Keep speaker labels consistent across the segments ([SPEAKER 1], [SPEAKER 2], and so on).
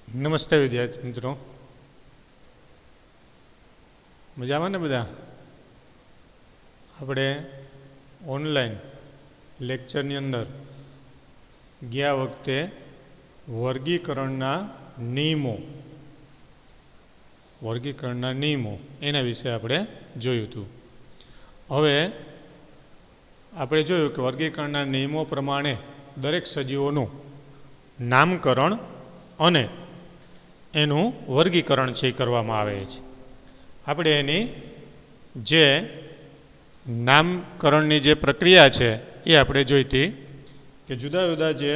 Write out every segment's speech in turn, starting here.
[SPEAKER 1] નમસ્તે વિદ્યાર્થી મિત્રો, મજામાં ને બધા? આપણે ઓનલાઈન લેક્ચરની અંદર ગયા વખતે વર્ગીકરણના નિયમો એના વિશે આપણે જોયું હતું. હવે આપણે જોયું કે વર્ગીકરણના નિયમો પ્રમાણે દરેક સજીવોનું નામકરણ અને એનું વર્ગીકરણ છે કરવામાં આવે છે. આપણે એની જે નામકરણની જે પ્રક્રિયા છે એ આપણે જોઈતી કે જુદા જુદા જે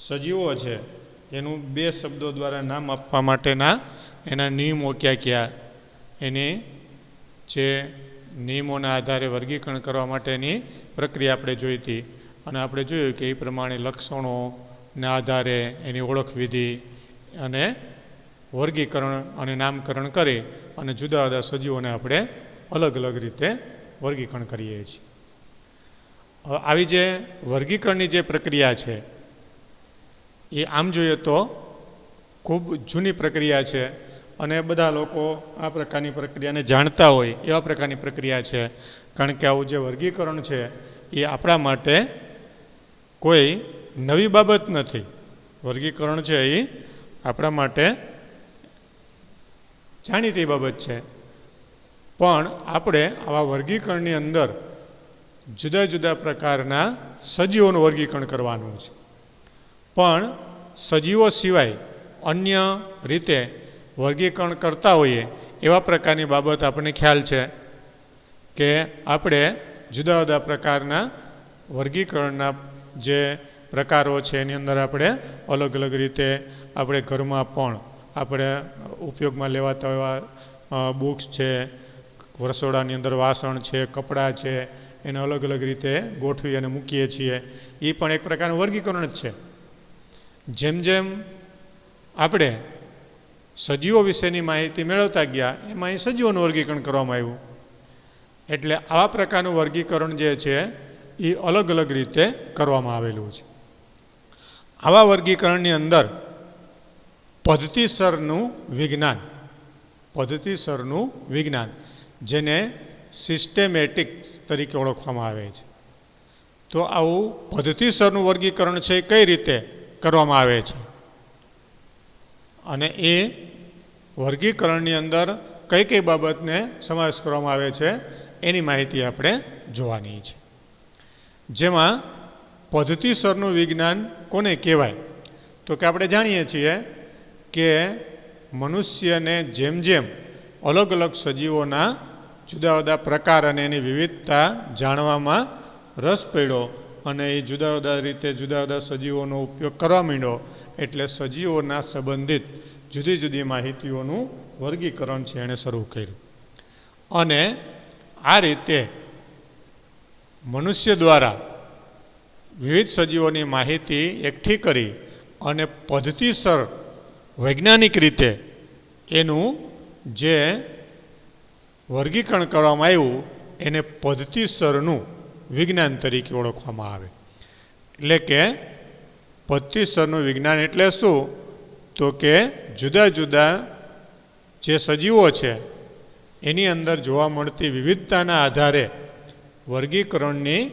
[SPEAKER 1] સજીવો છે એનું બે શબ્દો દ્વારા નામ આપવા માટેના એના નિયમો કયા કયા, એની જે નિયમોના આધારે વર્ગીકરણ કરવા માટેની પ્રક્રિયા આપણે જોઈતી. અને આપણે જોયું કે એ પ્રમાણે લક્ષણોના આધારે એની ઓળખ વિધિ અને વર્ગીકરણ અને નામકરણ કરી અને જુદા જુદા સજીવોને આપણે અલગ અલગ રીતે વર્ગીકરણ કરીએ છીએ. આવી જે વર્ગીકરણની જે પ્રક્રિયા છે એ આમ જોઈએ તો ખૂબ જૂની પ્રક્રિયા છે અને બધા લોકો આ પ્રકારની પ્રક્રિયાને જાણતા હોય એવા પ્રકારની પ્રક્રિયા છે. કારણ કે આવું જે વર્ગીકરણ છે એ આપણા માટે કોઈ નવી બાબત નથી. વર્ગીકરણ છે એ આપણા માટે જાણીતી બાબત છે, પણ આપણે આવા વર્ગીકરણની અંદર જુદા જુદા પ્રકારના સજીવોનું વર્ગીકરણ કરવાનું છે. પણ સજીવો સિવાય અન્ય રીતે વર્ગીકરણ કરતા હોઈએ એવા પ્રકારની બાબત આપણને ખ્યાલ છે કે આપણે જુદા જુદા પ્રકારના વર્ગીકરણના જે પ્રકારો છે એની અંદર આપણે અલગ અલગ રીતે આપણે ઘરમાં પણ આપણે ઉપયોગમાં લેવાતા એવા બુક્સ છે, રસોડાની અંદર વાસણ છે, કપડાં છે, એને અલગ અલગ રીતે ગોઠવી અને મૂકીએ છીએ. એ પણ એક પ્રકારનું વર્ગીકરણ જ છે. જેમ જેમ આપણે સજીવો વિશેની માહિતી મેળવતા ગયા એમાં અહીં સજીવોનું વર્ગીકરણ કરવામાં આવ્યું. એટલે આવા પ્રકારનું વર્ગીકરણ જે છે એ અલગ અલગ રીતે કરવામાં આવેલું છે. આવા વર્ગીકરણની અંદર પદ્ધતિસરનું વિજ્ઞાન જેને સિસ્ટેમેટિક તરીકે ઓળખવામાં આવે છે. તો આવું પદ્ધતિસરનું વર્ગીકરણ છે કઈ રીતે કરવામાં આવે છે અને એ વર્ગીકરણની અંદર કઈ કઈ બાબતને સમાવેશ કરવામાં આવે છે એની માહિતી આપણે જોવાની છે. જેમાં પદ્ધતિસરનું વિજ્ઞાન કોને કહેવાય? તો કે આપણે જાણીએ છીએ કે મનુષ્યને જેમ જેમ અલગ અલગ સજીવોના જુદા જુદા પ્રકાર અને એની વિવિધતા જાણવામાં રસ પડ્યો અને એ જુદા જુદા રીતે જુદા જુદા સજીવોનો ઉપયોગ કરવા માંડ્યો, એટલે સજીવોના સંબંધિત જુદી જુદી માહિતીઓનું વર્ગીકરણ છે એણે શરૂ કર્યું. અને આ રીતે મનુષ્ય દ્વારા વિવિધ સજીવોની માહિતી એકઠી કરી અને પદ્ધતિસર વૈજ્ઞાનિક રીતે એનું જે વર્ગીકરણ કરવામાં આવ્યું એને પદ્ધતિસરનું વિજ્ઞાન તરીકે ઓળખવામાં આવે. એટલે કે પદ્ધતિસરનું વિજ્ઞાન એટલે શું? તો કે જુદા જુદા જે સજીવો છે એની અંદર જોવા મળતી વિવિધતાના આધારે વર્ગીકરણની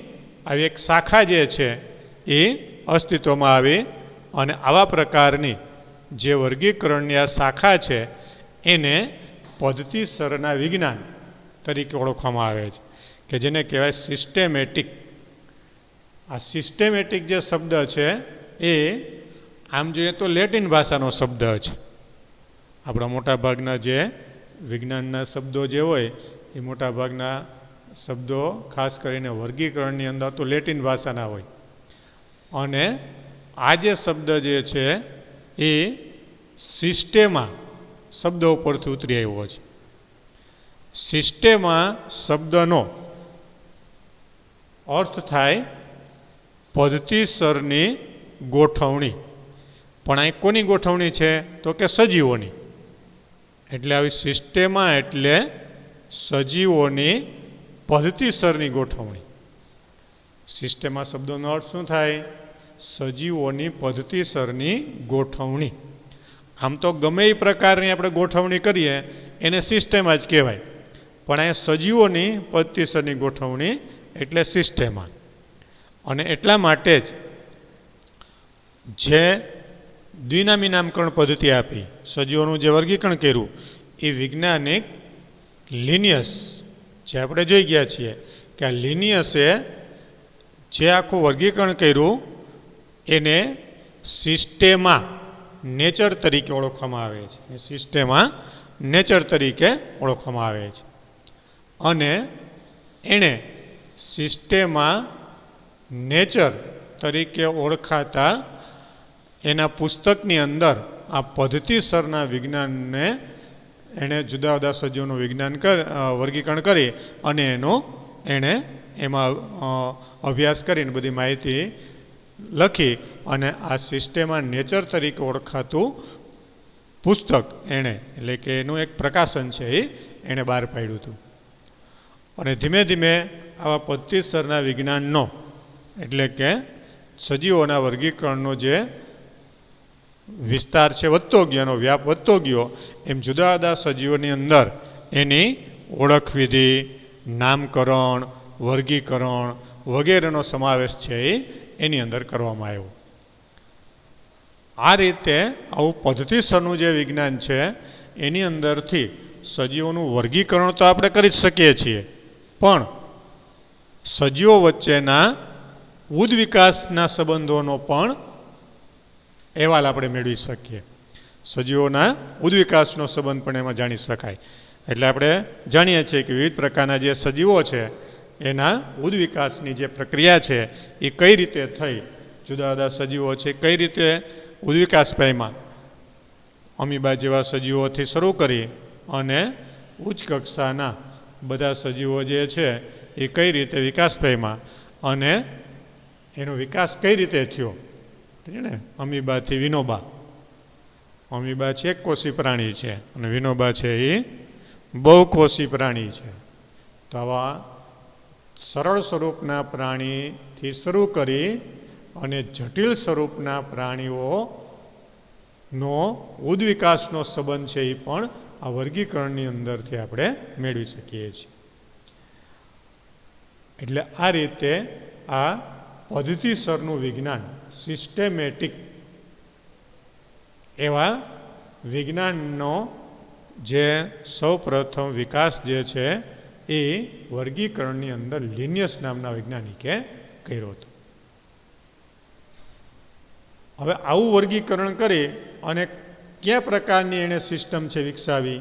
[SPEAKER 1] આવી એક શાખા જે છે એ અસ્તિત્વમાં આવી અને આવા પ્રકારની જે વર્ગીકરણની આ શાખા છે એને પદ્ધતિસરના વિજ્ઞાન તરીકે ઓળખવામાં આવે છે, કે જેને કહેવાય સિસ્ટેમેટિક. આ સિસ્ટેમેટિક જે શબ્દ છે એ આમ જોઈએ તો લેટિન ભાષાનો શબ્દ છે. આપણા મોટાભાગના જે વિજ્ઞાનના શબ્દો જે હોય એ મોટાભાગના શબ્દો ખાસ કરીને વર્ગીકરણની અંદર તો લેટિન ભાષાના હોય. અને આ જે શબ્દ જે છે એ સિસ્ટેમા શબ્દ ઉપરથી ઉતરી આવ્યો છે. સિસ્ટેમા શબ્દનો અર્થ થાય પદ્ધતિસરની ગોઠવણી. પણ અહીં કોની ગોઠવણી છે? તો કે સજીવોની. એટલે આવી સિસ્ટેમા એટલે સજીવોની પદ્ધતિસરની ગોઠવણી. સિસ્ટેમા શબ્દોનો અર્થ શું થાય? સજીવોની પદ્ધતિસરની ગોઠવણી. આમ તો ગમે એ પ્રકારની આપણે ગોઠવણી કરીએ એને સિસ્ટેમા જ કહેવાય, પણ અહીંયા સજીવોની પદ્ધતિસરની ગોઠવણી એટલે સિસ્ટેમા. અને એટલા માટે જ જે દ્વિનામી નામકરણ પદ્ધતિ આપી, સજીવોનું જે વર્ગીકરણ કર્યું એ વૈજ્ઞાનિક લિનિયસ, જે આપણે જોઈ ગયા છીએ કે આ લિનિયસે જે આખું વર્ગીકરણ કર્યું એને સિસ્ટેમા નેચર તરીકે ઓળખવામાં આવે છે. સિસ્ટેમા નેચર તરીકે ઓળખવામાં આવે છે. અને એણે સિસ્ટેમા નેચર તરીકે ઓળખાતા એના પુસ્તકની અંદર આ પદ્ધતિસરના વિજ્ઞાનને એણે જુદા જુદા સજીવોનું વર્ગીકરણ કરી અને એણે એમાં અભ્યાસ કરીને બધી માહિતી લખી અને આ સિસ્ટેમા નેચર તરીકે ઓળખાતું પુસ્તક એટલે કે એનું એક પ્રકાશન છે એણે બહાર પાડ્યું હતું. અને ધીમે ધીમે આવા પદ્ધતિસરના વિજ્ઞાનનો એટલે કે સજીવોના વર્ગીકરણનો જે વિસ્તાર છે વધતો ગયો, એનો વ્યાપ વધતો ગયો, એમ જુદા જુદા સજીવોની અંદર એની ઓળખવિધિ, નામકરણ, વર્ગીકરણ વગેરેનો સમાવેશ છે એની અંદર કરવામાં આવ્યો. આ રીતે આવું પદ્ધતિસરનું જે વિજ્ઞાન છે એની અંદરથી સજીવોનું વર્ગીકરણ તો આપણે કરી જ શકીએ છીએ, પણ સજીવો વચ્ચેના ઉદ્વિકાસના સંબંધોનો પણ અહેવાલ આપણે મેળવી શકીએ. સજીવોના ઉદ્વિકાસનો સંબંધ પણ એમાં જાણી શકાય. એટલે આપણે જાણીએ છીએ કે વિવિધ પ્રકારના જે સજીવો છે એના ઉદ્વિકાસની જે પ્રક્રિયા છે એ કઈ રીતે થઈ, જુદા જુદા સજીવો છે કઈ રીતે ઉદ્વિકાસ પામ્યા, અમીબા જેવા સજીવોથી શરૂ કરી અને ઉચ્ચ કક્ષાના બધા સજીવો જે છે એ કઈ રીતે વિકાસ પામ્યા અને એનો વિકાસ કઈ રીતે થયો. ને અમીબાથી વિનોબા, અમીબા છે એક કોષી પ્રાણી છે અને વિનોબા છે એ બહુકોષી પ્રાણી છે. તો આવા સરળ સ્વરૂપના પ્રાણીથી શરૂ કરી અને જટિલ સ્વરૂપના પ્રાણીઓનો ઉદ્વિકાસનો સંબંધ છે એ પણ આ વર્ગીકરણની અંદરથી આપણે મેળવી શકીએ છીએ. એટલે આ રીતે આ પદ્ધતિસરનું વિજ્ઞાન, સિસ્ટેમેટિક એવા વિજ્ઞાનનો જે સૌ પ્રથમ વિકાસ જે છે એ વર્ગીકરણની અંદર લિનિયસ નામના વૈજ્ઞાનિકે કર્યો હતો. હવે આવું વર્ગીકરણ કરી અને કયા પ્રકારની એણે સિસ્ટમ છે વિકસાવી,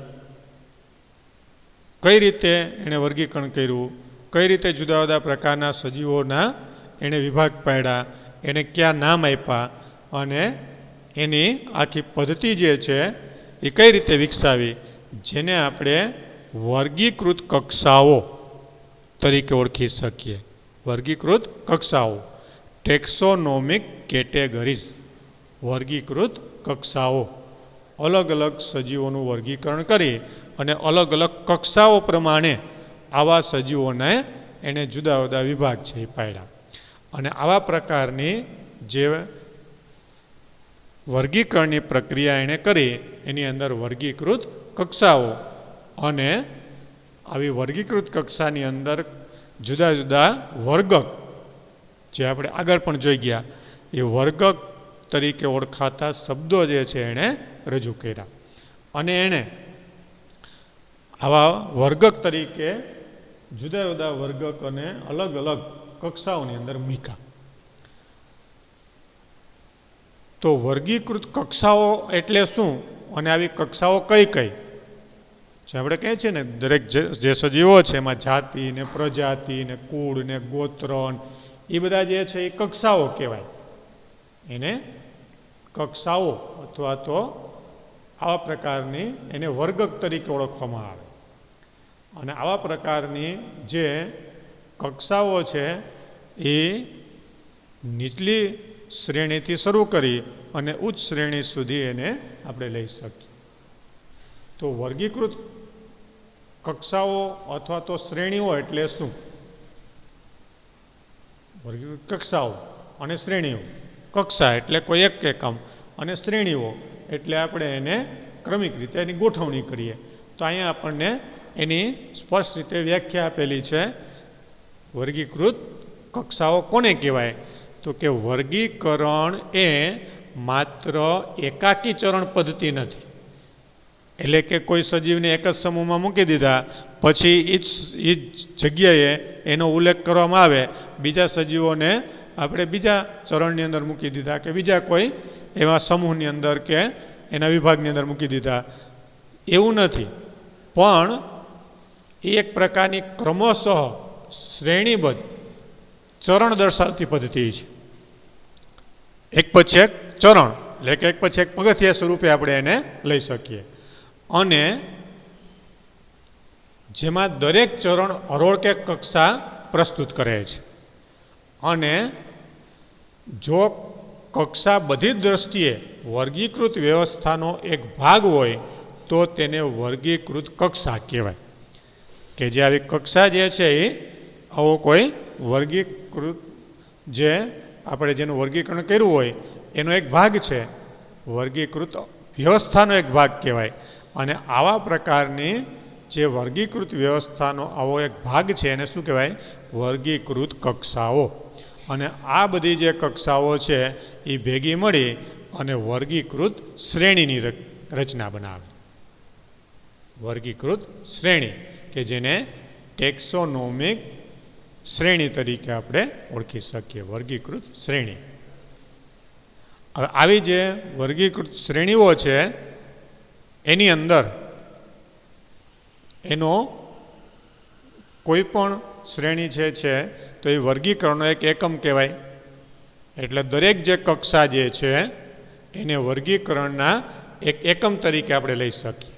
[SPEAKER 1] કઈ રીતે એણે વર્ગીકરણ કર્યું, કઈ રીતે જુદા જુદા પ્રકારના સજીવોના એણે વિભાગ પાડ્યા, એને કયા નામ આપ્યા અને એની આખી પદ્ધતિ જે છે એ કઈ રીતે વિકસાવી, જેને આપણે વર્ગીકૃત કક્ષાઓ તરીકે ઓળખી શકીએ. વર્ગીકૃત કક્ષાઓ, ટેક્સોનોમિક કેટેગરીઝ, વર્ગીકૃત કક્ષાઓ. અલગ અલગ સજીવોનું વર્ગીકરણ કરી અને અલગ અલગ કક્ષાઓ પ્રમાણે આવા સજીવોને એને જુદા જુદા વિભાગ છે એ પાડ્યા. અને આવા પ્રકારની જે વર્ગીકરણની પ્રક્રિયા એણે કરી એની અંદર વર્ગીકૃત કક્ષાઓ અને આવી વર્ગીકૃત કક્ષાની અંદર જુદા જુદા વર્ગક, જે આપણે આગળ પણ જોઈ ગયા, એ વર્ગક તરીકે ઓળખાતા શબ્દો જે છે એણે રજૂ કર્યા અને એણે આવા વર્ગક તરીકે જુદા જુદા વર્ગક અને અલગ અલગ કક્ષાઓની અંદર મૂક્યા. તો વર્ગીકૃત કક્ષાઓ એટલે શું અને આવી કક્ષાઓ કઈ કઈ, જે આપણે કહીએ છીએ ને દરેક જે સજીવો છે એમાં જાતિ ને પ્રજાતિ ને કુળ ને ગોત્ર એ બધા જે છે એ કક્ષાઓ કહેવાય. એને કક્ષાઓ અથવા તો આવા પ્રકારની એને વર્ગક તરીકે ઓળખવામાં આવે. અને આવા પ્રકારની જે કક્ષાઓ છે એ નીચલી શ્રેણીથી શરૂ કરી અને ઉચ્ચ શ્રેણી સુધી એને આપણે લઈ શકીએ. તો વર્ગીકૃત કક્ષાઓ અથવા તો શ્રેણીઓ એટલે શું? વર્ગીકૃત કક્ષાઓ અને શ્રેણીઓ. કક્ષા એટલે કોઈ એક એકમ અને શ્રેણીઓ એટલે આપણે એને ક્રમિક રીતે એની ગોઠવણી કરીએ. તો અહીંયા આપણને એની સ્પષ્ટ રીતે વ્યાખ્યા આપેલી છે. વર્ગીકૃત કક્ષાઓ કોને કહેવાય? તો કે વર્ગીકરણ એ માત્ર એકાકી ચરણ પદ્ધતિ નથી. એટલે કે કોઈ સજીવને એક જ સમૂહમાં મૂકી દીધા પછી એ જ જગ્યાએ એનો ઉલ્લેખ કરવામાં આવે, બીજા સજીવોને આપણે બીજા ચરણની અંદર મૂકી દીધા કે બીજા કોઈ એવા સમૂહની અંદર કે એના વિભાગની અંદર મૂકી દીધા, એવું નથી. પણ એ એક પ્રકારની ક્રમશઃ શ્રેણીબદ્ધ ચરણ દર્શાવતી પદ્ધતિ છે. એક પછી એક ચરણ એટલે કે એક પછી એક પગથિયા સ્વરૂપે આપણે એને લઈ શકીએ. અને જેમાં દરેક ચરણ હરોળ કે કક્ષા પ્રસ્તુત કરે છે. અને જો કક્ષા બધી દ્રષ્ટિએ વર્ગીકૃત વ્યવસ્થાનો એક ભાગ હોય તો તેને વર્ગીકૃત કક્ષા કહેવાય. કે જે આવી કક્ષા જે છે એ આવો કોઈ વર્ગીકૃત જે આપણે જેનું વર્ગીકરણ કર્યું હોય એનો એક ભાગ છે, વર્ગીકૃત વ્યવસ્થાનો એક ભાગ કહેવાય. અને આવા પ્રકારની જે વર્ગીકૃત વ્યવસ્થાનો આવો એક ભાગ છે એને શું કહેવાય? વર્ગીકૃત કક્ષાઓ. અને આ બધી જે કક્ષાઓ છે એ ભેગી મળી અને વર્ગીકૃત શ્રેણીની રચના બનાવે. વર્ગીકૃત શ્રેણી કે જેને ટેક્સોનોમિક શ્રેણી તરીકે આપણે ઓળખી શકીએ. વર્ગીકૃત શ્રેણી. હવે આવી જે વર્ગીકૃત શ્રેણીઓ છે એની અંદર એનો કોઈ પણ શ્રેણી છે તો એ વર્ગીકરણનો એક એકમ કહેવાય. એટલે દરેક જે કક્ષા જે છે એને વર્ગીકરણના એક એકમ તરીકે આપણે લઈ શકીએ.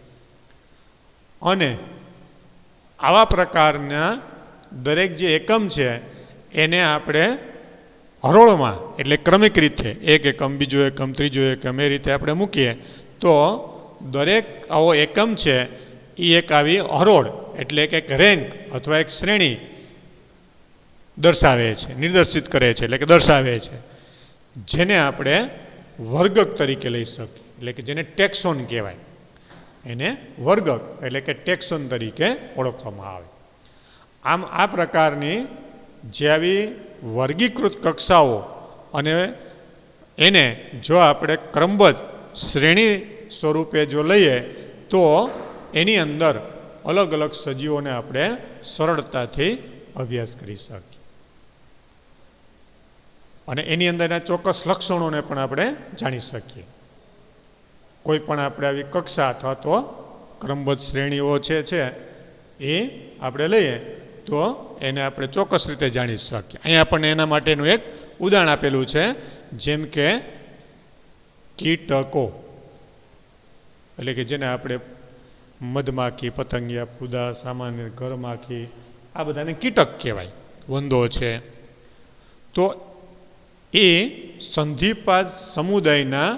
[SPEAKER 1] અને આવા પ્રકારના દરેક જે એકમ છે એને આપણે હરોળમાં એટલે ક્રમિક રીતે એક એકમ, બીજો એકમ, ત્રીજો એકમ એ રીતે આપણે મૂકીએ તો દરેક આવો એકમ છે એ એક આવી હરોળ એટલે કે એક રેન્ક અથવા એક શ્રેણી દર્શાવે છે, નિર્દેશિત કરે છે એટલે કે દર્શાવે છે, જેને આપણે વર્ગક તરીકે લઈ શકીએ. એટલે કે જેને ટેક્સોન કહેવાય. એને વર્ગક એટલે કે ટેક્સોન તરીકે ઓળખવામાં આવે. આમ આ પ્રકારની જે આવી વર્ગીકૃત કક્ષાઓ અને એને જો આપણે ક્રમબદ્ધ શ્રેણી સ્વરૂપે જો લઈએ તો એની અંદર અલગ અલગ સજીવોને આપણે સરળતાથી અભ્યાસ કરી શકીએ. અને એની અંદરના ચોક્કસ લક્ષણોને પણ આપણે જાણી શકીએ. કોઈ પણ આપણે આવી કક્ષા અથવા તો ક્રમબદ્ધ શ્રેણીઓ છે એ આપણે લઈએ તો એને આપણે ચોક્કસ રીતે જાણી શકીએ. અહીંયા આપણને એના માટેનું એક ઉદાહરણ આપેલું છે. જેમ કે કીટકો એટલે કે જેને આપણે મધમાખી, પતંગિયા, ફૂદા, સામાન્ય ઘરમાખી આ બધાને કીટક કહેવાય. વંદો છે તો એ સંધિપાદ સમુદાયના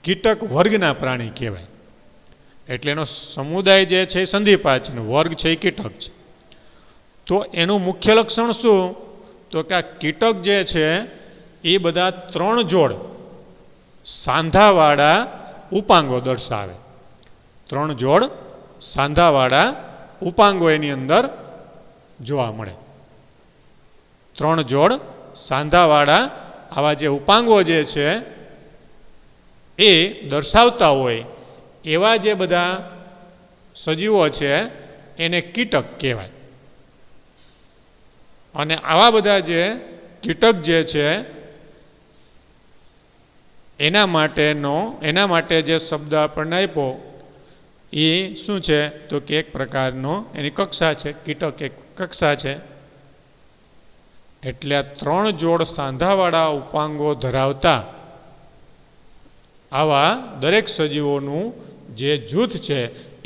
[SPEAKER 1] કીટક વર્ગના પ્રાણી કહેવાય. એટલે એનો સમુદાય જે છે એ સંધિપાદ છે, વર્ગ છે એ કીટક છે. તો એનું મુખ્ય લક્ષણ શું? તો કે આ કીટક જે છે એ બધા 3 જોડ સાંધાવાળા ઉપાંગો દર્શાવે. 3 જોડ સાંધાવાળા ઉપાંગો એની અંદર જોવા મળે. 3 જોડ સાંધાવાળા આવા જે ઉપાંગો જે છે એ દર્શાવતા હોય એવા જે બધા સજીવો છે એને કીટક કહેવાય. અને આવા બધા જે કીટક જે છે એના માટે જે શબ્દ આપણને આપ્યો એ શું છે? તો કે એક પ્રકારનો એની કક્ષા છે. કીટક એક કક્ષા છે. એટલે 3 જોડ સાંધાવાળા ઉપાંગો ધરાવતા આવા દરેક સજીવોનું જે જૂથ છે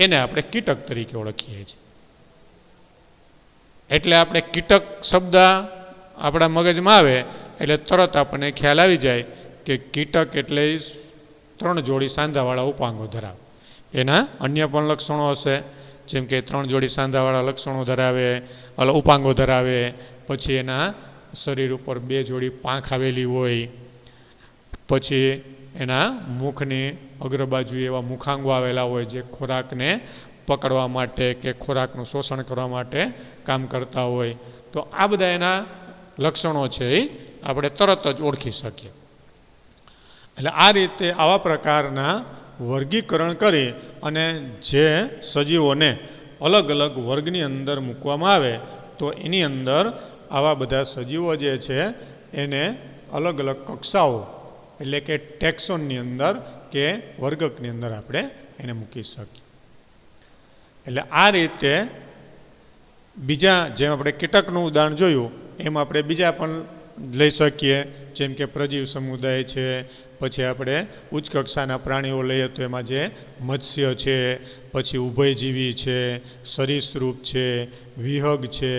[SPEAKER 1] એને આપણે કીટક તરીકે ઓળખીએ છીએ. એટલે આપણે કીટક શબ્દ આપણા મગજમાં આવે એટલે તરત આપણને ખ્યાલ આવી જાય કે કીટક એટલે 3 જોડી સાંધાવાળા ઉપાંગો ધરાવે. એના અન્ય પણ લક્ષણો હશે, જેમ કે 3 જોડી સાંધાવાળા લક્ષણો ધરાવે, ઉપાંગો ધરાવે, પછી એના શરીર ઉપર 2 જોડી પાંખ આવેલી હોય, પછી એના મુખની અગ્રબાજુ એવા મુખાંગો આવેલા હોય જે ખોરાકને પકડવા માટે કે ખોરાકનું શોષણ કરવા માટે કામ કરતા હોય. તો આ બધા એના લક્ષણો છે એ આપણે તરત જ ઓળખી શકીએ. એટલે આ રીતે આવા પ્રકારના વર્ગીકરણ કરી અને જે સજીવોને અલગ અલગ વર્ગની અંદર મૂકવામાં આવે તો એની અંદર આવા બધા સજીવો જે છે એને અલગ અલગ કક્ષાઓ એટલે કે ટેક્સોનની અંદર કે વર્ગકની અંદર આપણે એને મૂકી શકીએ. એટલે આ રીતે બીજા જેમ આપણે કીટકનું ઉદાહરણ જોયું એમ આપણે બીજા પણ લઈ શકીએ, જેમ કે પ્રજીવ સમુદાય છે. પછી આપણે ઉચ્ચ કક્ષાના પ્રાણીઓ લઈએ તો એમાં જે મત્સ્ય છે, પછી ઉભયજીવી છે, સરીસૃપ છે, વિહગ છે,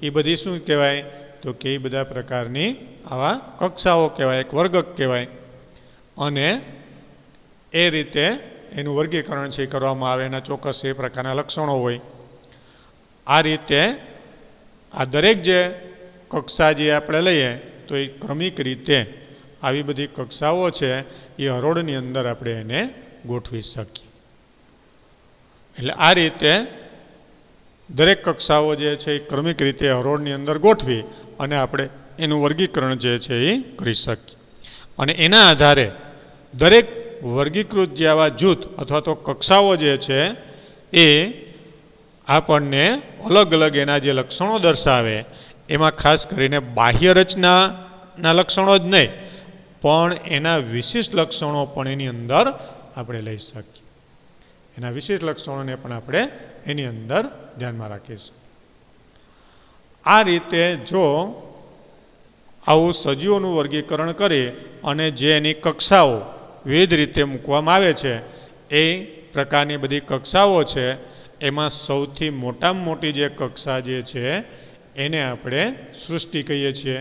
[SPEAKER 1] એ બધી શું કહેવાય તો કે એ બધા પ્રકારની આવા કક્ષાઓ કહેવાય, એક વર્ગક કહેવાય. અને એ રીતે એનું વર્ગીકરણ છે કરવામાં આવે, એના ચોક્કસ એ પ્રકારના લક્ષણો હોય. આ રીતે આ દરેક જે કક્ષા જે આપણે લઈએ તો એ ક્રમિક રીતે આવી બધી કક્ષાઓ છે એ હરોળની અંદર આપણે એને ગોઠવી શકીએ. એટલે આ રીતે દરેક કક્ષાઓ જે છે એ ક્રમિક રીતે હરોળની અંદર ગોઠવી અને આપણે એનું વર્ગીકરણ જે છે એ કરી શકીએ. અને એના આધારે દરેક વર્ગીકૃત જે આવા જૂથ અથવા તો કક્ષાઓ જે છે એ આપણને અલગ અલગ એના જે લક્ષણો દર્શાવે, એમાં ખાસ કરીને બાહ્ય રચનાના લક્ષણો જ નહીં પણ એના વિશિષ્ટ લક્ષણો પણ એની અંદર આપણે લઈ શકીએ. એના વિશિષ્ટ લક્ષણોને પણ આપણે એની અંદર ધ્યાનમાં રાખીશું. આ રીતે જો આવું સજીવોનું વર્ગીકરણ કરી અને જે એની કક્ષાઓ વિવિધ રીતે મૂકવામાં આવે છે એ પ્રકારની બધી કક્ષાઓ છે, એમાં સૌથી મોટામાં મોટી જે કક્ષા જે છે એને આપણે સૃષ્ટિ કહીએ છીએ,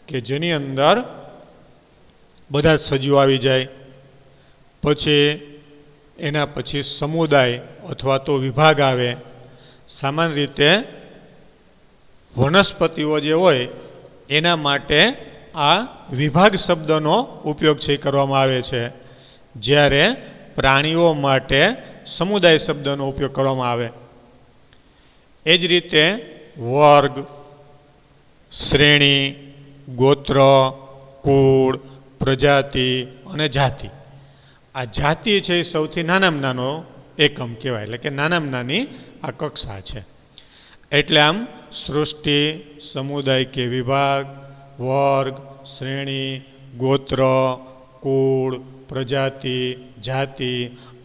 [SPEAKER 1] કે જેની અંદર બધા જ સજીવો આવી જાય. પછી એના પછી સમુદાય અથવા તો વિભાગ આવે. સામાન્ય રીતે વનસ્પતિઓ જે હોય એના માટે આ વિભાગ શબ્દનો ઉપયોગ છે કરવામાં આવે છે, જ્યારે પ્રાણીઓ માટે સમુદાય શબ્દનો ઉપયોગ કરવામાં આવે. એ જ રીતે વર્ગ, શ્રેણી, ગોત્ર, કુળ, પ્રજાતિ અને જાતિ. આ જાતિ છે એ સૌથી નાનામાં નાનો એકમ કહેવાય, એટલે કે નાનામાં નાની આ કક્ષા છે. એટલે આમ સૃષ્ટિ, સમુદાય કે વિભાગ, વર્ગ, શ્રેણી, ગોત્ર, કુળ, પ્રજાતિ, જાતિ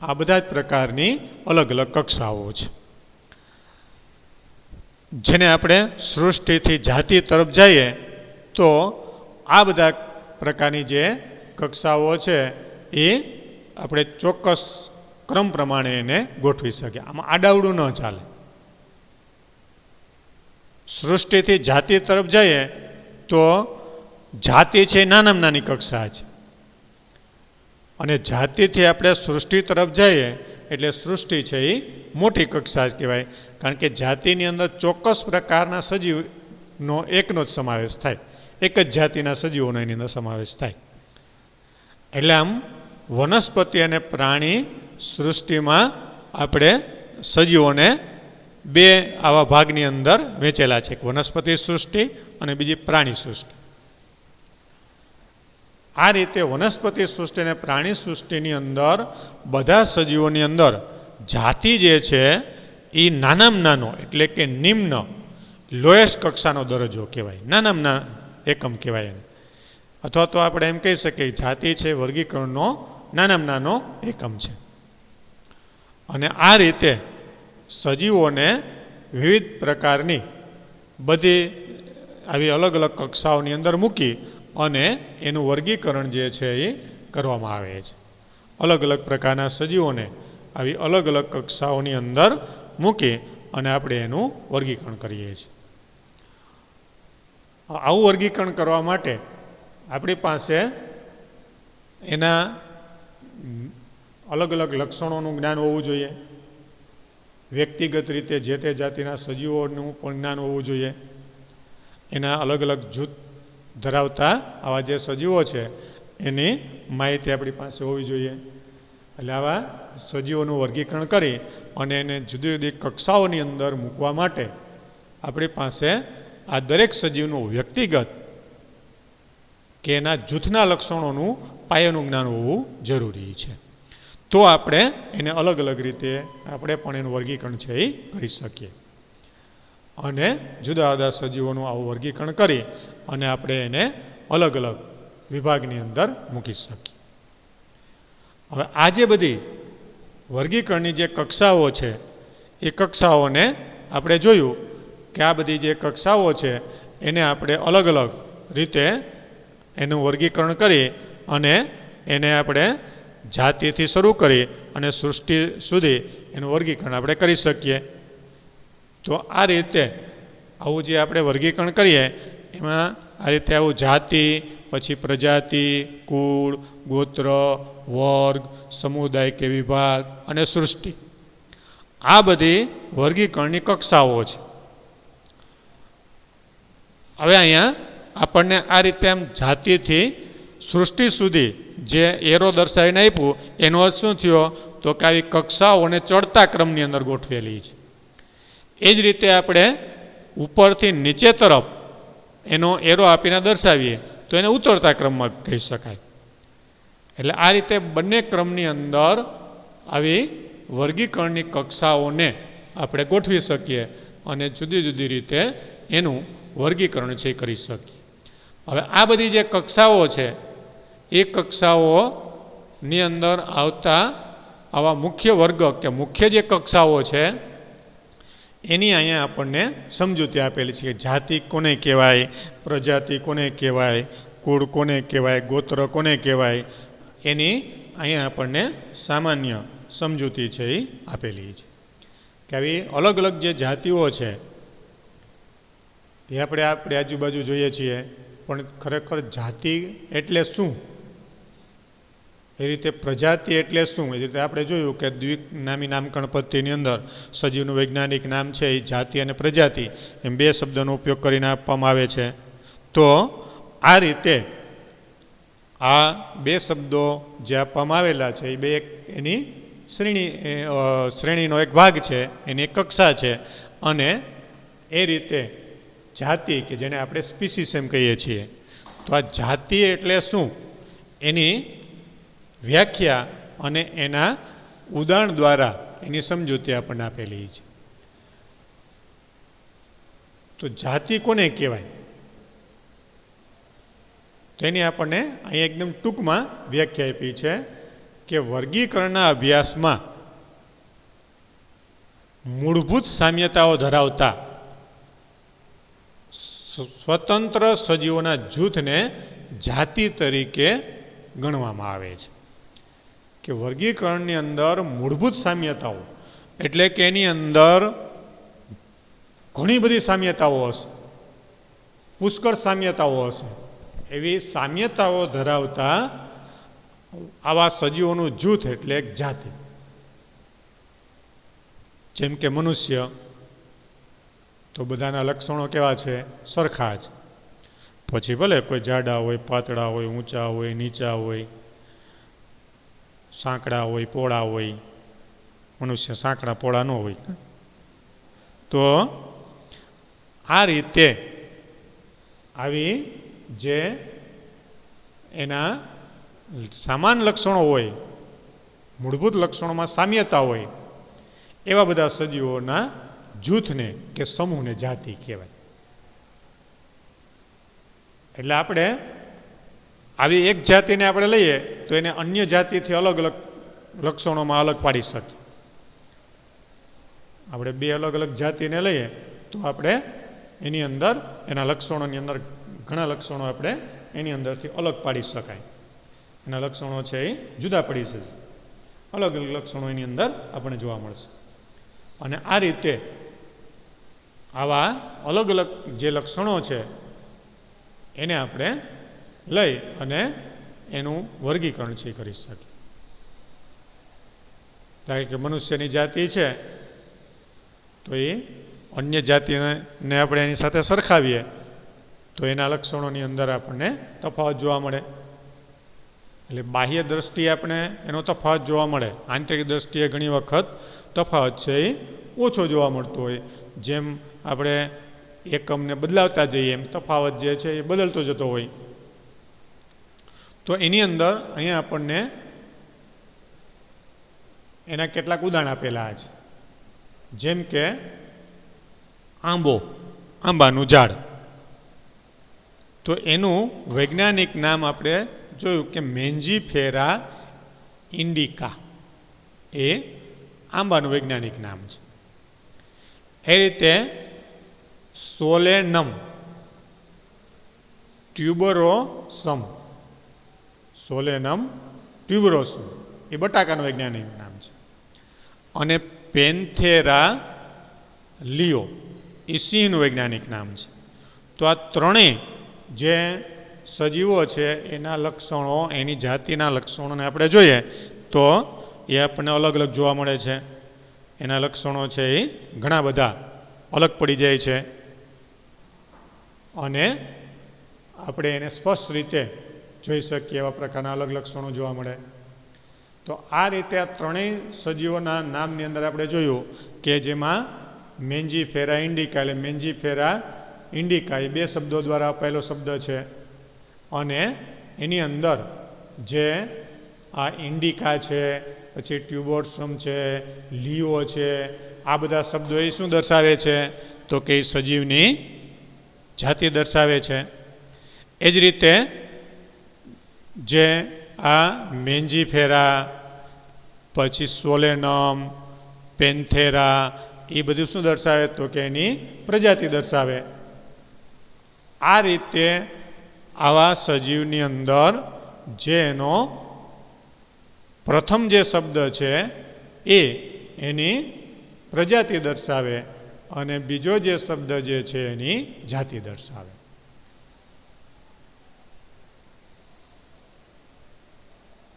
[SPEAKER 1] આ બધા જ પ્રકારની અલગ અલગ કક્ષાઓ છે. જેને આપણે સૃષ્ટિથી જાતિ તરફ જઈએ તો આ બધા પ્રકારની જે કક્ષાઓ છે એ આપણે ચોક્કસ ક્રમ પ્રમાણે એને ગોઠવી શકીએ. આમાં આડાવડું ન ચાલે. સૃષ્ટિથી જાતિ તરફ જઈએ તો જાતિ છે નાનામાં નાની કક્ષા છે, અને જાતિથી આપણે સૃષ્ટિ તરફ જઈએ એટલે સૃષ્ટિ છે એ મોટી કક્ષા કહેવાય, કારણ કે જાતિની અંદર ચોક્કસ પ્રકારના સજીવનો એકનો જ સમાવેશ થાય, એક જ જાતિના સજીવોનો એની અંદર સમાવેશ થાય. એટલે આમ વનસ્પતિ અને પ્રાણી સૃષ્ટિમાં આપણે સજીવોને બે આવા ભાગની અંદર વહેંચેલા છે, એક વનસ્પતિ સૃષ્ટિ અને બીજી પ્રાણી સૃષ્ટિ. આ રીતે વનસ્પતિ સૃષ્ટિ અને પ્રાણી સૃષ્ટિની અંદર બધા સજીવોની અંદર જાતિ જે છે એ નાનામાં નાનો એટલે કે નિમ્ન લોએસ્ટ કક્ષાનો દરજ્જો કહેવાય, નાનામાં નાનો એકમ કહેવાય એને. અથવા તો આપણે એમ કહી શકીએ જાતિ છે વર્ગીકરણનો નાનામાં નાનો એકમ છે. અને આ રીતે સજીવોને વિવિધ પ્રકારની બધી આવી અલગ અલગ કક્ષાઓની અંદર મૂકી અને એનું વર્ગીકરણ જે છે એ કરવામાં આવે છે. અલગ અલગ પ્રકારના સજીવોને આવી અલગ અલગ કક્ષાઓની અંદર મૂકી અને આપણે એનું વર્ગીકરણ કરીએ છીએ. આવું વર્ગીકરણ કરવા માટે આપણી પાસે એના અલગ અલગ લક્ષણોનું જ્ઞાન હોવું જોઈએ. વ્યક્તિગત રીતે જે તે જાતિના સજીવોનું પણ જ્ઞાન હોવું જોઈએ. એના અલગ અલગ જૂથ ધરાવતા આવા જે સજીવો છે એની માહિતી આપણી પાસે હોવી જોઈએ. એટલે આવા સજીવોનું વર્ગીકરણ કરી અને એને જુદી જુદી કક્ષાઓની અંદર મૂકવા માટે આપણી પાસે આ દરેક સજીવનું વ્યક્તિગત કે એના જૂથના લક્ષણોનું પાયાનું જ્ઞાન હોવું જરૂરી છે. તો આપણે એને અલગ અલગ રીતે આપણે પણ એનું વર્ગીકરણ છે એ કરી શકીએ. અને જુદા જુદા સજીવોનું આવું વર્ગીકરણ કરી અને આપણે એને અલગ અલગ વિભાગની અંદર મૂકી શકીએ. હવે આ જે બધી વર્ગીકરણની જે કક્ષાઓ છે એ કક્ષાઓને આપણે જોયું કે આ બધી જે કક્ષાઓ છે એને આપણે અલગ અલગ રીતે એનું વર્ગીકરણ કરી અને એને આપણે જાતિથી શરૂ કરી અને સૃષ્ટિ સુધી એનું વર્ગીકરણ આપણે કરી શકીએ. તો આ રીતે આવું જે આપણે વર્ગીકરણ કરીએ એમાં આ રીતે આવું જાતિ, પછી પ્રજાતિ, કુળ, ગોત્ર, વર્ગ, સમુદાય કે વિભાગ અને સૃષ્ટિ, આ બધી વર્ગીકરણની કક્ષાઓ છે. હવે અહીંયા આપણને આ રીતે આમ જાતિથી સૃષ્ટિ સુધી જે એરો દર્શાવીને આપ્યું એનો અર્થ શું થયો? તો કે આવી કક્ષાઓને ચડતા ક્રમની અંદર ગોઠવેલી છે. એ જ રીતે આપણે ઉપરથી નીચે તરફ એનો એરો આપીને દર્શાવીએ તો એને ઉતરતા ક્રમમાં કહી શકાય. એટલે આ રીતે બંને ક્રમની અંદર આવી વર્ગીકરણની કક્ષાઓને આપણે ગોઠવી શકીએ અને જુદી જુદી રીતે એનું વર્ગીકરણ છે કરી શકીએ. હવે આ બધી જે કક્ષાઓ છે એ કક્ષાઓની અંદર આવતા આવા મુખ્ય વર્ગ કે મુખ્ય જે કક્ષાઓ છે એની અહીંયા આપણને સમજૂતી આપેલી છે કે જાતિ કોને કહેવાય, પ્રજાતિ કોને કહેવાય, કુળ કોને કહેવાય, ગોત્ર કોને કહેવાય, એની અહીંયા આપણને સામાન્ય સમજૂતી છે એ આપેલી છે. કે આવી અલગ અલગ જે જાતિઓ છે એ આપણે આજુબાજુ જોઈએ છીએ, પણ ખરેખર જાતિ એટલે શું, એ રીતે પ્રજાતિ એટલે શું, એ રીતે આપણે જોયું કે દ્વિનામી નામકરણ પદ્ધતિની અંદર સજીવનું વૈજ્ઞાનિક નામ છે એ જાતિ અને પ્રજાતિ એમ બે શબ્દોનો ઉપયોગ કરીને આપવામાં આવે છે. તો આ રીતે આ બે શબ્દો જે આપવામાં આવેલા છે એ બે એની શ્રેણીનો એક ભાગ છે, એની એક કક્ષા છે. અને એ રીતે જાતિ કે જેને આપણે સ્પીસીસ એમ કહીએ છીએ, તો આ જાતિ એટલે શું એની વ્યાખ્યા અને એના ઉદાહરણ દ્વારા એની સમજૂતી આપણને આપેલી છે. તો જાતિ કોને કહેવાય તો એની આપણને અહીં એકદમ ટૂંકમાં વ્યાખ્યા આપી છે કે વર્ગીકરણના અભ્યાસમાં મૂળભૂત સામ્યતાઓ ધરાવતા સ્વતંત્ર સજીવોના જૂથને જાતિ તરીકે ગણવામાં આવે છે. કે વર્ગીકરણની અંદર મૂળભૂત સામ્યતાઓ એટલે કે એની અંદર ઘણી બધી સામ્યતાઓ હશે, પુષ્કળ સામ્યતાઓ હશે. એવી સામ્યતાઓ ધરાવતા આવા સજીવોનું જૂથ એટલે એક જાતિ. જેમ કે મનુષ્ય, તો બધાના લક્ષણો કેવા છે? સરખા જ. પછી ભલે કોઈ જાડા હોય, પાતળા હોય, ઊંચા હોય, નીચા હોય, સાંકડા હોય, પોળા હોય. મનુષ્ય સાંકડા પોળા ન હોય. તો આ રીતે આવી જે એના સમાન લક્ષણો હોય, મૂળભૂત લક્ષણોમાં સામ્યતા હોય, એવા બધા સજીવોના જૂથને કે સમૂહને જાતિ કહેવાય. એટલે આપણે આવી એક જાતિને આપણે લઈએ તો એને અન્ય જાતિથી અલગ અલગ લક્ષણોમાં અલગ પાડી શકીએ. આપણે બે અલગ અલગ જાતિને લઈએ તો આપણે એની અંદર એના લક્ષણોની અંદર ઘણા લક્ષણો આપણે એની અંદરથી અલગ પાડી શકાય. એના લક્ષણો છે એ જુદા પડી છે, અલગ અલગ લક્ષણો એની અંદર આપણે જોવા મળશે. અને આ રીતે આવા અલગ અલગ જે લક્ષણો છે એને આપણે લઈ અને એનું વર્ગીકરણ છે કરી શકીએ. કારણ કે મનુષ્યની જાતિ છે તો એ અન્ય જાતિને આપણે એની સાથે સરખાવીએ તો એના લક્ષણોની અંદર આપણને તફાવત જોવા મળે. એટલે બાહ્ય દ્રષ્ટિએ આપણે એનો તફાવત જોવા મળે, આંતરિક દ્રષ્ટિએ ઘણી વખત તફાવત છે એ ઓછો જોવા મળતો હોય. જેમ આપણે એકમને બદલાવતા જઈએ એમ તફાવત જે છે એ બદલતો જતો હોય. તો એની અંદર અહીંયા આપણને એના કેટલાક ઉદાહરણ આપેલા છે. જેમ કે આંબાનું ઝાડ, તો એનું વૈજ્ઞાનિક નામ આપણે જોયું કે મેન્જીફેરા ઇન્ડિકા, એ આંબાનું વૈજ્ઞાનિક નામ છે. એ રીતે સોલેનમ ટ્યુબરોસમ, સોલેનમ ટ્યુબરોસમ એ બટાકાનું વૈજ્ઞાનિક નામ છે. અને પેન્થેરા લિયો એ સિંહનું વૈજ્ઞાનિક નામ છે. તો આ ત્રણેય જે સજીવો છે એના લક્ષણો, એની જાતિના લક્ષણોને આપણે જોઈએ તો એ આપણને અલગ અલગ જોવા મળે છે. એના લક્ષણો છે એ ઘણા બધા અલગ પડી જાય છે અને આપણે એને સ્પષ્ટ રીતે જોઈ શકીએ એવા પ્રકારના અલગ લક્ષણો જોવા મળે. તો આ રીતે આ ત્રણેય સજીવોના નામની અંદર આપણે જોયું કે જેમાં મેન્જીફેરા ઇન્ડિકા, એટલે મેન્જીફેરા ઇન્ડિકા એ બે શબ્દો દ્વારા અપાયેલો શબ્દ છે. અને એની અંદર જે આ ઇન્ડિકા છે, પછી ટ્યુબોર્સમ છે, લિયો છે, આ બધા શબ્દો એ શું દર્શાવે છે તો કે એ સજીવની જાતિ દર્શાવે છે. એ જ રીતે જે આ મેન્જીફેરા, પછી સોલેનમ, પેન્થેરા, એ બધું શું દર્શાવે તો કે એની પ્રજાતિ દર્શાવે. આ રીતે આવા સજીવની અંદર જે એનો પ્રથમ જે શબ્દ છે એ એની પ્રજાતિ દર્શાવે અને બીજો જે શબ્દ જે છે એની જાતિ દર્શાવે.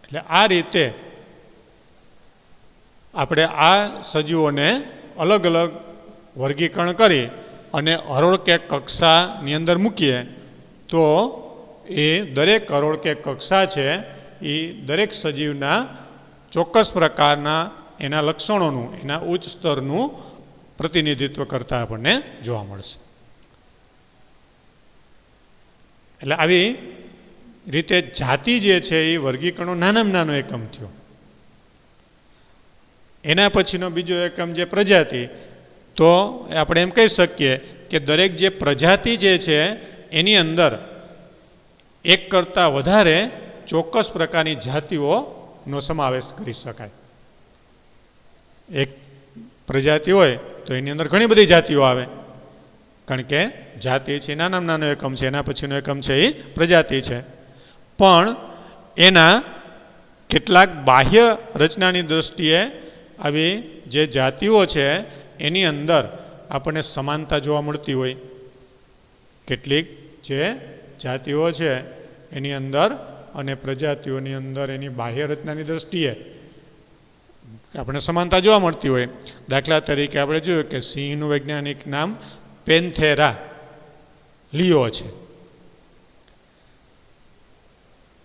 [SPEAKER 1] એટલે આ રીતે આપણે આ સજીવોને અલગ અલગ વર્ગીકરણ કરી અને હરોળ કે કક્ષાની અંદર મૂકીએ તો એ દરેક હરોળ કે કક્ષા છે એ દરેક સજીવના ચોક્કસ પ્રકારના એના લક્ષણોનું, એના ઉચ્ચ સ્તરનું પ્રતિનિધિત્વ કરતા આપણને જોવા મળશે. એટલે આવી રીતે જાતિ જે છે એ વર્ગીકરણનો નાનામાં નાનો એકમ થયો. એના પછીનો બીજો એકમ જે પ્રજાતિ, તો આપણે એમ કહી શકીએ કે દરેક જે પ્રજાતિ જે છે એની અંદર એક કરતાં વધારે ચોક્કસ પ્રકારની જાતિઓનો સમાવેશ કરી શકાય. એક પ્રજાતિ હોય તો એની અંદર ઘણી બધી જાતિઓ આવે, કારણ કે જાતિ છે નાનામાં નાનો એકમ છે, એના પછીનો એકમ છે એ પ્રજાતિ છે. પણ એના કેટલાક બાહ્ય રચનાની દૃષ્ટિએ આવી જે જાતિઓ છે એની અંદર આપણને સમાનતા જોવા મળતી હોય. કેટલીક જે જાતિઓ છે એની અંદર અને પ્રજાતિઓની અંદર એની બાહ્ય રચનાની દૃષ્ટિએ આપણે સમાનતા જોવા મળતી હોય. દાખલા તરીકે આપણે જોયું કે સિંહનું વૈજ્ઞાનિક નામ પેન્થેરા લિયો છે.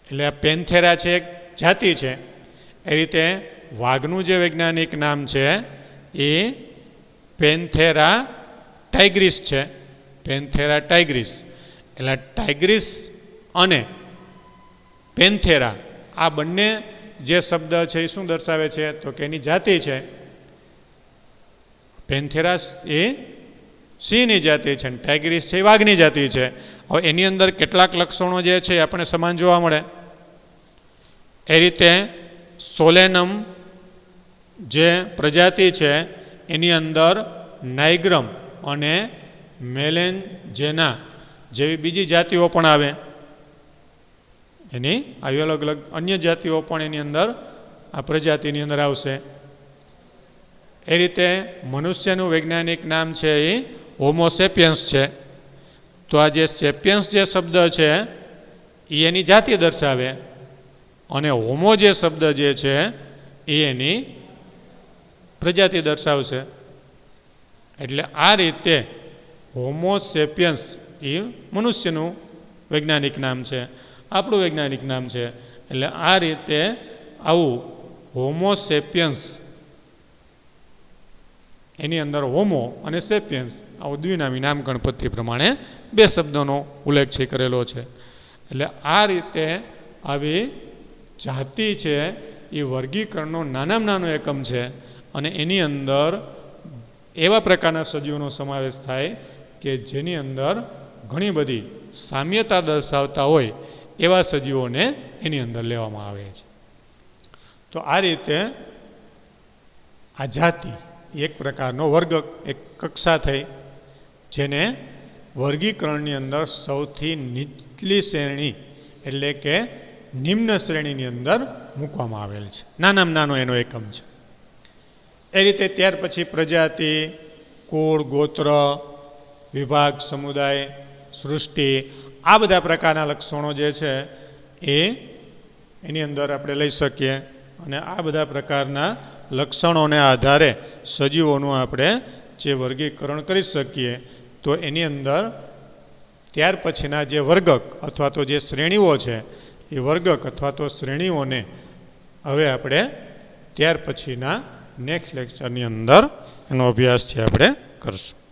[SPEAKER 1] એટલે આ પેન્થેરા છે એક જાતિ છે. એ રીતે વાઘનું જે વૈજ્ઞાનિક નામ છે એ પેન્થેરા ટાઇગ્રીસ છે. પેન્થેરા ટાઇગ્રીસ, એટલે ટાઇગ્રીસ અને પેન્થેરા આ બંને જે શબ્દ છે એ શું દર્શાવે છે તો કે એની જાતિ છે. પેન્થેરા એ સિંહની જાતિ છે અને ટાઇગ્રીસ છે એ વાઘની જાતિ છે. હવે એની અંદર કેટલાક લક્ષણો જે છે એ આપણે સમાન જોવા મળે. એ રીતે સોલેનમ જે પ્રજાતિ છે એની અંદર નાઇગ્રમ અને મેલેન્જેના જેવી બીજી જાતિઓ પણ આવે. એની આવી અલગ અલગ અન્ય જાતિઓ પણ એની અંદર આ પ્રજાતિની અંદર આવશે. એ રીતે મનુષ્યનું વૈજ્ઞાનિક નામ છે એ હોમોસેપિયન્સ છે. તો આ જે સેપિયન્સ જે શબ્દ છે એ એની જાતિ દર્શાવે અને હોમો જે શબ્દ જે છે એ એની પ્રજાતિ દર્શાવશે. એટલે આ રીતે હોમોસેપિયન્સ એ મનુષ્યનું વૈજ્ઞાનિક નામ છે, આપણું વૈજ્ઞાનિક નામ છે. એટલે આ રીતે આવું હોમોસેપિયન્સ, એની અંદર હોમો અને સેપિયન્સ આવું દ્વિનામી નામકરણ પદ્ધતિ પ્રમાણે બે શબ્દોનો ઉલ્લેખ છે કરેલો છે. એટલે આ રીતે આવી જાતિ છે એ વર્ગીકરણનો નાનામાં નાનો એકમ છે અને એની અંદર એવા પ્રકારના સજીવોનો સમાવેશ થાય કે જેની અંદર ઘણી બધી સામ્યતા દર્શાવતા હોય એવા સજીવોને એની અંદર લેવામાં આવે છે. તો આ રીતે આ જાતિ એક પ્રકારનો વર્ગ, એક કક્ષા થઈ જેને વર્ગીકરણની અંદર સૌથી નીચલી શ્રેણી એટલે કે નિમ્ન શ્રેણીની અંદર મૂકવામાં આવેલ છે. નાનામાં નાનો એનો એકમ છે. એ રીતે ત્યાર પછી પ્રજાતિ, કુળ, ગોત્ર, વિભાગ, સમુદાય, સૃષ્ટિ આ બધા પ્રકારના લક્ષણો જે છે એની અંદર આપણે લઈ શકીએ અને આ બધા પ્રકારના લક્ષણોને આધારે સજીવોનું આપણે જે વર્ગીકરણ કરી શકીએ. તો એની અંદર ત્યાર પછીના જે વર્ગક અથવા તો જે શ્રેણીઓ છે એ વર્ગક અથવા તો શ્રેણીઓને હવે આપણે ત્યાર પછીના નેક્સ્ટ લેક્ચરની અંદર એનો અભ્યાસ છે આપણે કરશું.